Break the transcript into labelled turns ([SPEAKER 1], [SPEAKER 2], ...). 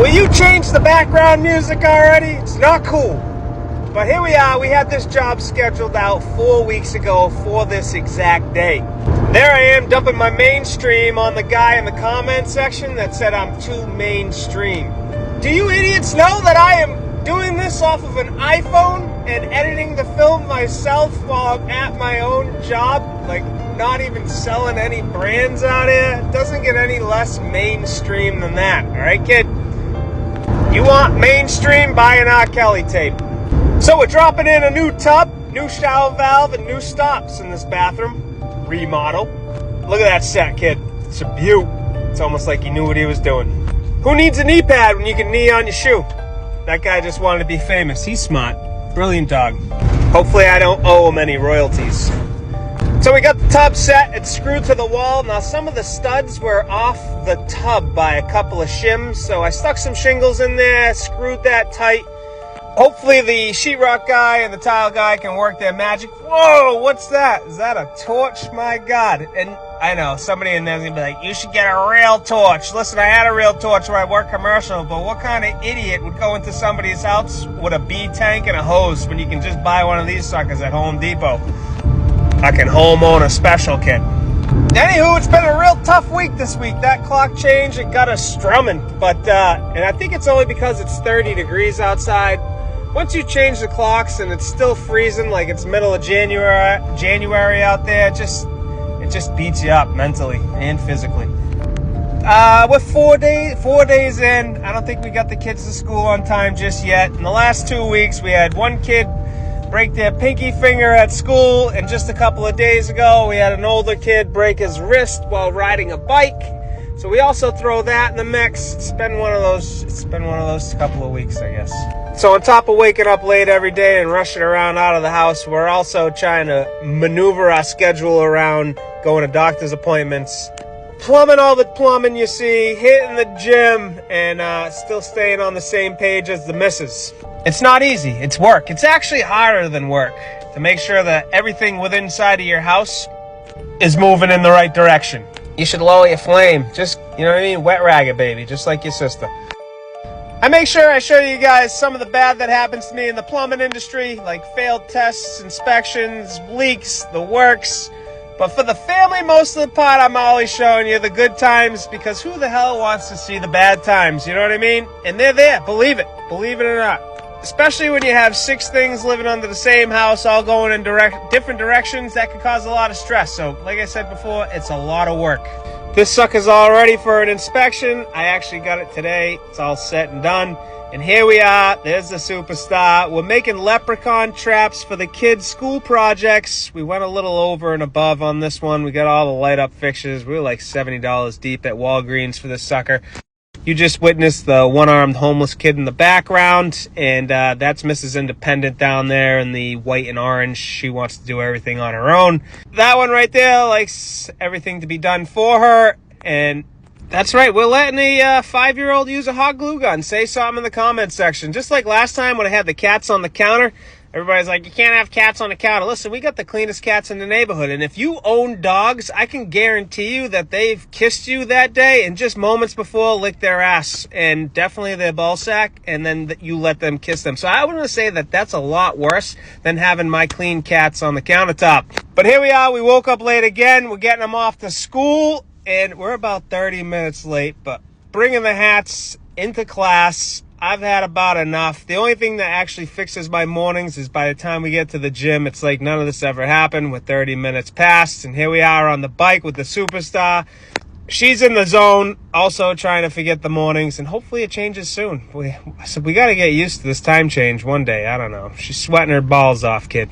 [SPEAKER 1] Will you change the background music already? It's not cool. But here we are. We had this job scheduled out 4 weeks ago for this exact day. There I am dumping my mainstream on the guy in the comment section that said I'm too mainstream. Do you idiots know that I am doing this off of an iPhone and editing the film myself while I'm at my own job? Like, not even selling any brands out here? It doesn't get any less mainstream than that. All right, kid? You want mainstream? Buy an R. Kelly tape. So we're dropping in a new tub, new shower valve, and new stops in this bathroom. Remodel. Look at that set, kid. It's a beaut. It's almost like he knew what he was doing. Who needs a knee pad when you can knee on your shoe? That guy just wanted to be famous. He's smart. Brilliant dog. Hopefully I don't owe him any royalties. So we got the tub set. It's screwed to the wall. Now some of the studs were off the tub by a couple of shims, so I stuck some shingles in there, screwed that tight. Hopefully the sheetrock guy and the tile guy can work their magic. Whoa, what's that? Is that a torch? My God. And I know, somebody in there is going to be like, you should get a real torch. Listen, I had a real torch where I work commercial, but what kind of idiot would go into somebody's house with a bee tank and a hose when you can just buy one of these suckers at Home Depot? I can homeowner special, kid. Anywho, it's been a real tough week this week. That clock change, it got us strumming. But, and I think it's only because it's 30 degrees outside. Once you change the clocks and it's still freezing, like it's middle of January out there, it just beats you up mentally and physically. We're 4 days in. I don't think we got the kids to school on time just yet. In the last 2 weeks, we had one kid break their pinky finger at school, and just a couple of days ago, we had an older kid break his wrist while riding a bike. So we also throw that in the mix. It's been one of those couple of weeks, I guess. So on top of waking up late every day and rushing around out of the house, we're also trying to maneuver our schedule around going to doctor's appointments, plumbing all the plumbing you see, hitting the gym, and still staying on the same page as the missus. It's not easy. It's work. It's actually harder than work to make sure that everything within inside of your house is moving in the right direction. You should lower your flame. Just, you know what I mean? Wet rag it, baby, just like your sister. I make sure I show you guys some of the bad that happens to me in the plumbing industry, like failed tests, inspections, leaks, the works. But for the family, most of the part, I'm always showing you the good times, because who the hell wants to see the bad times? You know what I mean? And they're there. Believe it or not. Especially when you have 6 things living under the same house, all going in different directions, that can cause a lot of stress. So, like I said before, it's a lot of work. This sucker's all ready for an inspection. I actually got it today. It's all set and done. And here we are. There's the superstar. We're making leprechaun traps for the kids' school projects. We went a little over and above on this one. We got all the light up fixtures. We were like $70 deep at Walgreens for this sucker. You just witnessed the one-armed homeless kid in the background, and that's Mrs. Independent down there in the white and orange. She wants to do everything on her own. That one right there likes everything to be done for her, and that's right. We're letting a 5-year-old use a hot glue gun. Say something in the comments section. Just like last time when I had the cats on the counter. Everybody's like, you can't have cats on the counter. Listen, we got the cleanest cats in the neighborhood. And if you own dogs, I can guarantee you that they've kissed you that day and just moments before licked their ass and definitely their ball sack, and then you let them kiss them. So I want to say that that's a lot worse than having my clean cats on the countertop. But here we are. We woke up late again. We're getting them off to school, and we're about 30 minutes late. But bringing the hats into class, I've had about enough. The only thing that actually fixes my mornings is by the time we get to the gym, it's like none of this ever happened. We're 30 minutes past, and here we are on the bike with the superstar. She's in the zone, also trying to forget the mornings, and hopefully it changes soon. We got to get used to this time change one day. I don't know. She's sweating her balls off, kid.